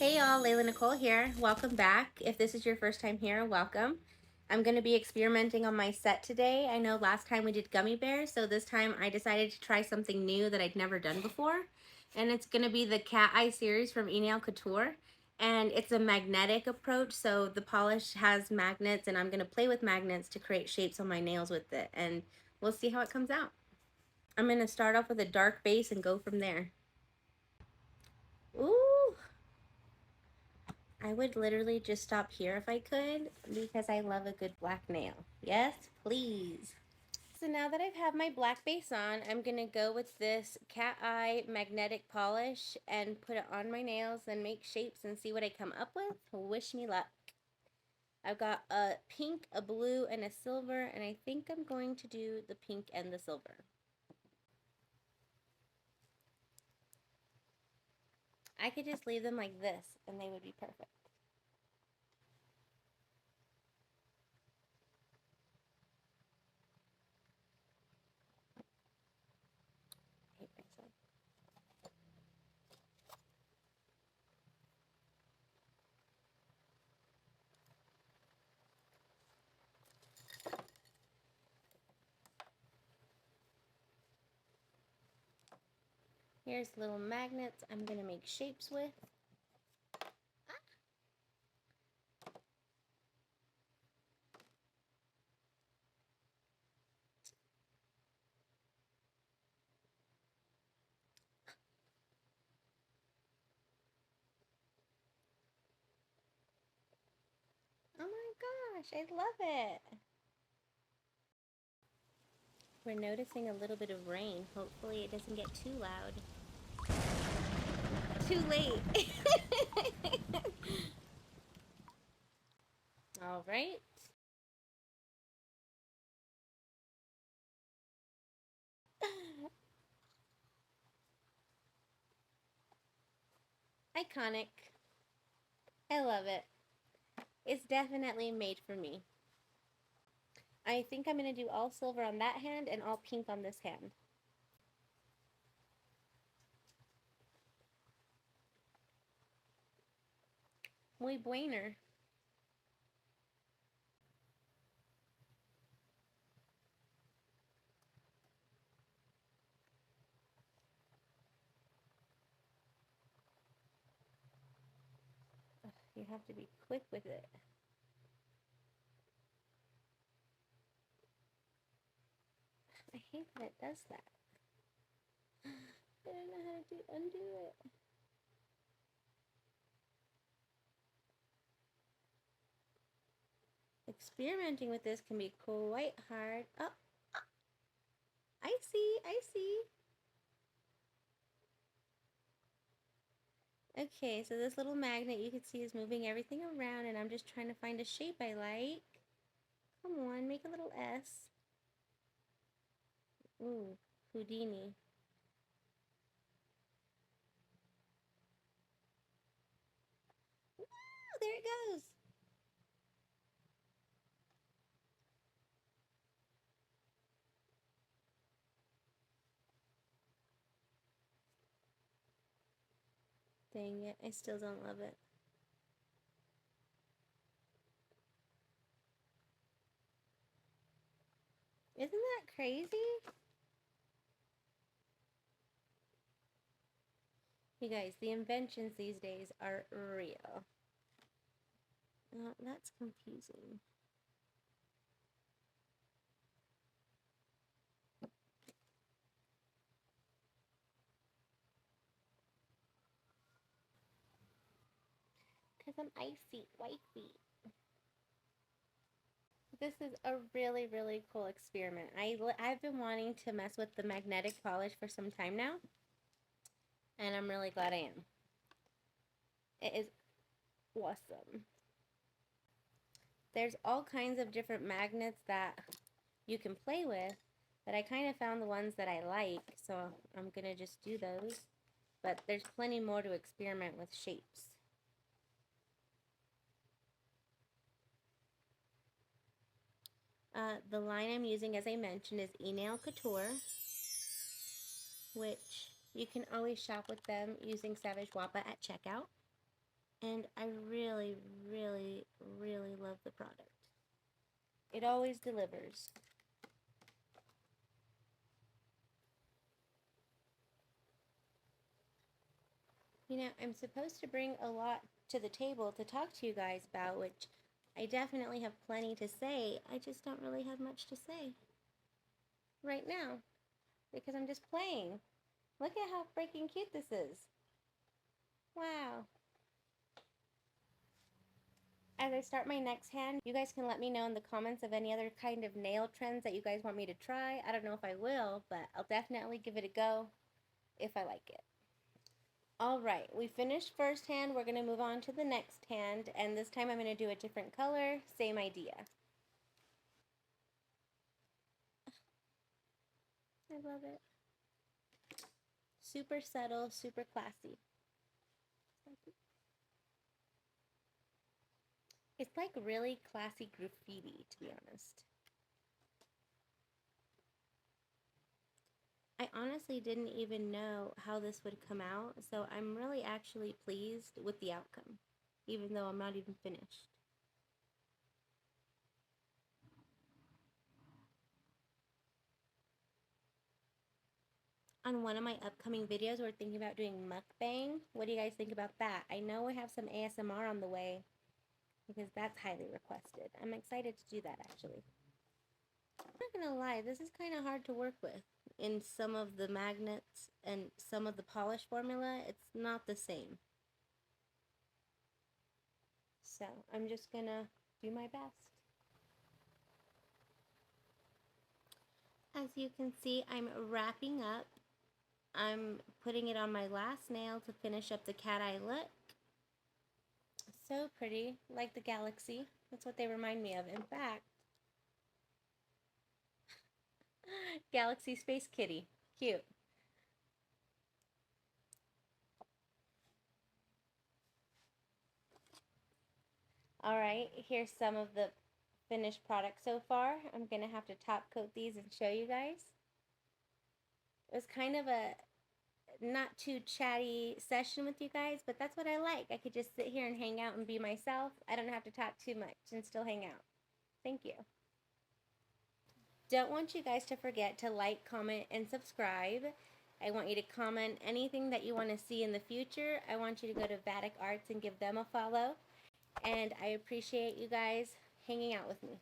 Hey y'all, Leila Nicole here. Welcome back. If this is your first time here, welcome. I'm going to be experimenting on my set today. I know last time we did gummy bears, so this time I decided to try something new that I'd never done before. And it's going to be the Cat Eye series from Nail Couture. And it's a magnetic approach, so the polish has magnets, and I'm going to play with magnets to create shapes on my nails with it. And we'll see how it comes out. I'm going to start off with a dark base and go from there. Ooh! I would literally just stop here if I could because I love a good black nail. Yes, please. So now that I've had my black base on, I'm going to go with this cat eye magnetic polish and put it on my nails and make shapes and see what I come up with. Wish me luck. I've got a pink, a blue, and a silver, and I think I'm going to do the pink and the silver. I could just leave them like this and they would be perfect. I hate myself. Here's little magnets I'm going to make shapes with. Oh my gosh, I love it. We're noticing a little bit of rain. Hopefully it doesn't get too loud. Too late. All right. Iconic. I love it. It's definitely made for me. I think I'm going to do all silver on that hand and all pink on this hand. Muy bueno. You have to be quick with it. I hate that it does that. I don't know how to undo it. Experimenting with this can be quite hard. Oh, I see, I see. Okay, so this little magnet you can see is moving everything around, and I'm just trying to find a shape I like. Come on, make a little S. Ooh, Houdini. Ooh, there it goes. Dang it, I still don't love it. Isn't that crazy? You guys, the inventions these days are real. That's confusing. Because I'm icy, wifey. This is a really, really cool experiment. I've been wanting to mess with the magnetic polish for some time now, and I'm really glad I am. It is awesome. There's all kinds of different magnets that you can play with, but I kind of found the ones that I like, so I'm going to just do those. But there's plenty more to experiment with shapes. The line I'm using, as I mentioned, is Nail Couture, which you can always shop with them using Savage Wapa at checkout. And I really, really, really love the product. It always delivers. You know, I'm supposed to bring a lot to the table to talk to you guys about, which I definitely have plenty to say. I just don't really have much to say right now because I'm just playing. Look at how freaking cute this is. Wow. As I start my next hand, you guys can let me know in the comments of any other kind of nail trends that you guys want me to try. I don't know if I will, but I'll definitely give it a go if I like it. All right, we finished first hand. We're going to move on to the next hand, and this time I'm going to do a different color. Same idea. I love it. Super subtle, super classy. It's like really classy graffiti, to be honest. I honestly didn't even know how this would come out, so I'm really actually pleased with the outcome, even though I'm not even finished. On one of my upcoming videos, we're thinking about doing mukbang. What do you guys think about that? I know we have some ASMR on the way because that's highly requested. I'm excited to do that actually. I'm not gonna lie, this is kind of hard to work with. In some of the magnets and some of the polish formula, it's not the same. So I'm just gonna do my best. As you can see, I'm wrapping up. I'm putting it on my last nail to finish up the cat eye look. So pretty, like the galaxy. That's what they remind me of. In fact, Galaxy Space Kitty. Cute. Alright, here's some of the finished product so far. I'm going to have to top coat these and show you guys. It was kind of a not too chatty session with you guys, but that's what I like. I could just sit here and hang out and be myself. I don't have to talk too much and still hang out. Thank you. Don't want you guys to forget to like, comment, and subscribe. I want you to comment anything that you want to see in the future. I want you to go to Vatic Arts and give them a follow. And I appreciate you guys hanging out with me.